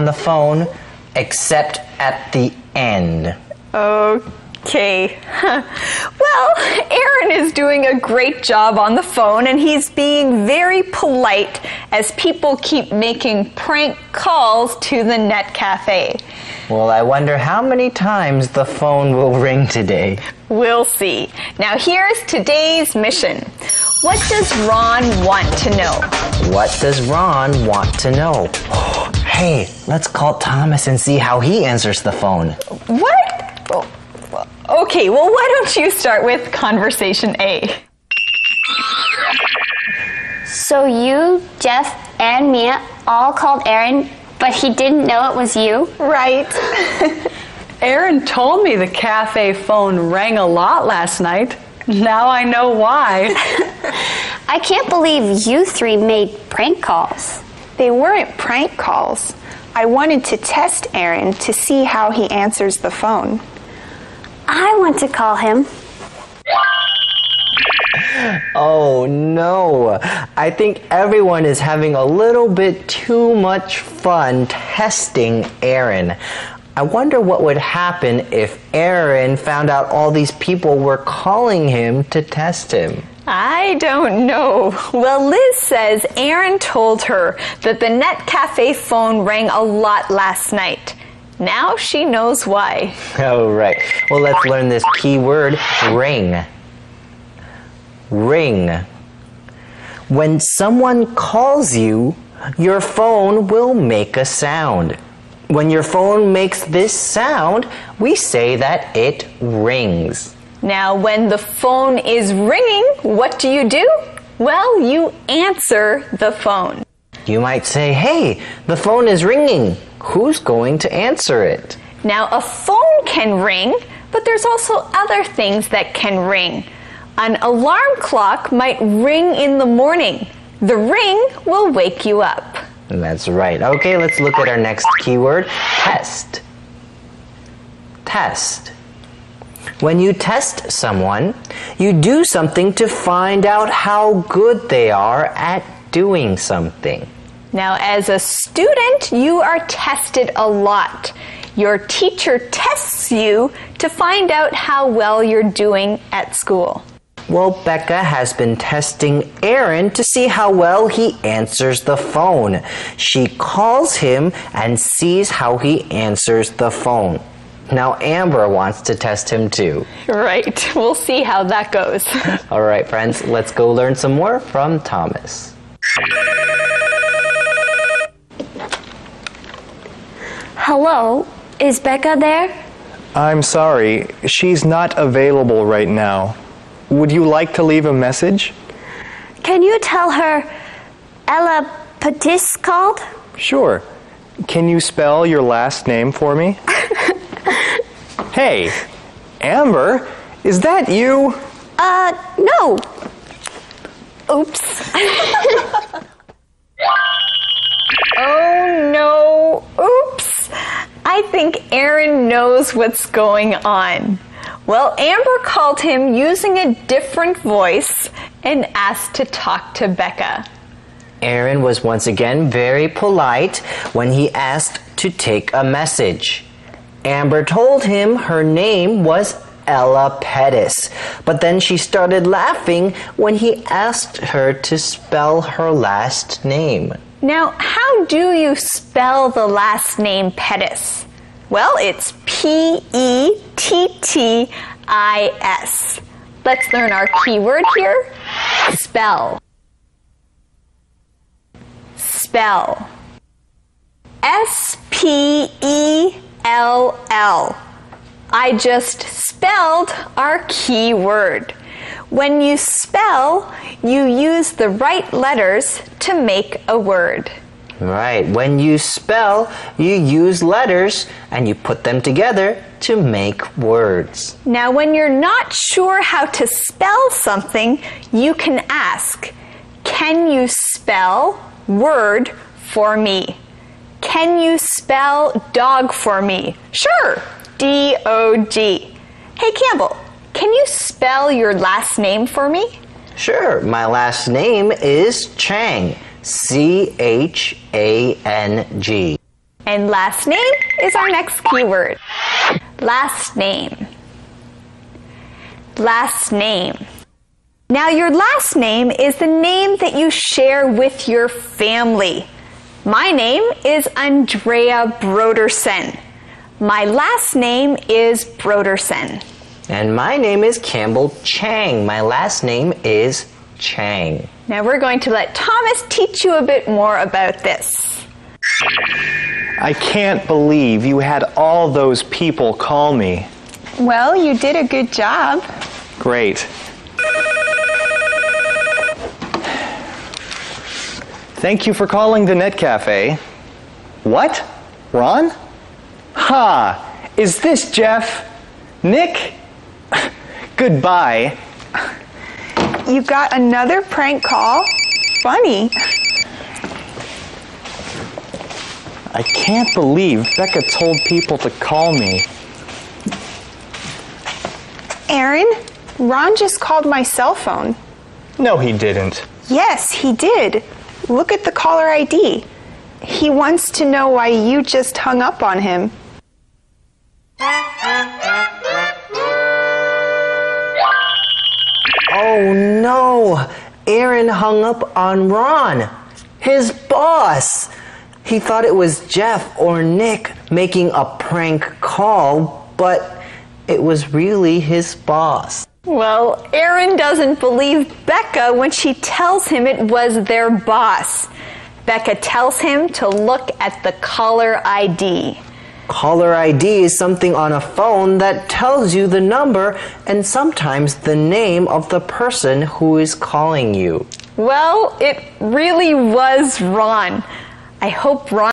on the phone except at the end. Okay. Well, Aaron is doing a great job on the phone, and he's being very polite as people keep making prank calls to the net cafe. Well, I wonder how many times the phone will ring today. We'll see. Now here's today's mission. What does Ron want to know? What does Ron want to know? Hey, let's call Thomas and see how he answers the phone. What? Okay, well, why don't you start with conversation A? So you, Jeff, and Mia all called Aaron, but he didn't know it was you? Right. Aaron told me the cafe phone rang a lot last night. Now I know why. I can't believe you three made prank calls. They weren't prank calls. I wanted to test Aaron to see how he answers the phone. I want to call him. Oh no, I think everyone is having a little bit too much fun testing Aaron. I wonder what would happen if Aaron found out all these people were calling him to test him. I don't know. Well, Liz says Aaron told her that the net cafe phone rang a lot last night. Now she knows why. Oh, right. Well, let's learn this key word, ring. Ring. When someone calls you, your phone will make a sound. When your phone makes this sound, we say that it rings. Now, when the phone is ringing, what do? Well, you answer the phone. You might say, hey, the phone is ringing. Who's going to answer it? Now, a phone can ring, but there's also other things that can ring. An alarm clock might ring in the morning. The ring will wake you up. That's right. Okay, let's look at our next keyword, test. Test. When you test someone, you do something to find out how good they are at doing something. Now, as a student, you are tested a lot. Your teacher tests you to find out how well you're doing at school. Well, Becca has been testing Aaron to see how well he answers the phone. She calls him and sees how he answers the phone. Now Amber wants to test him too. Right. We'll see how that goes. All right, friends, let's go learn some more from Thomas. Hello, is Becca there? I'm sorry, she's not available right now. Would you like to leave a message? Can you tell her Ella Patis called? Sure. Can you spell your last name for me? Hey, Amber, is that you? No. Oops. Oh no. Oops. I think Aaron knows what's going on. Well, Amber called him using a different voice and asked to talk to Becca. Aaron was once again very polite when he asked to take a message. Amber told him her name was Ella Pettis, but then she started laughing when he asked her to spell her last name. Now, how do you spell the last name Pettis? Well, it's P-E-T-T-I-S. Let's learn our keyword here. Spell. Spell. S-P-E-L-L. I just spelled our key word. When you spell, you use the right letters to make a word. Right. When you spell, you use letters and you put them together to make words. Now, when you're not sure how to spell something, you can ask, can you spell word for me? Can you spell dog for me? Sure, D-O-G. Hey, Campbell, can you spell your last name for me? Sure. My last name is Chang. C-H-A-N-G. And last name is our next keyword. Last name. Last name. Now your last name is the name that you share with your family. My name is Andrea Brodersen. My last name is Brodersen. And my name is Campbell Chang. My last name is Chang. Now we're going to let Thomas teach you a bit more about this. I can't believe you had all those people call me. Well, you did a good job. Great. Thank you for calling the Net Cafe. What? Ron? Ha! Is this Jeff? Nick? Goodbye. You got another prank call? Funny. I can't believe Becca told people to call me. Aaron, Ron just called my cell phone. No, he didn't. Yes, he did. Look at the caller ID. He wants to know why you just hung up on him. Oh no! Aaron hung up on Ron, his boss. He thought it was Jeff or Nick making a prank call, but it was really his boss. Well, Aaron doesn't believe Becca when she tells him it was their boss. Becca tells him to look at the caller ID. Caller ID is something on a phone that tells you the number and sometimes the name of the person who is calling you. Well, it really was Ron. I hope Ron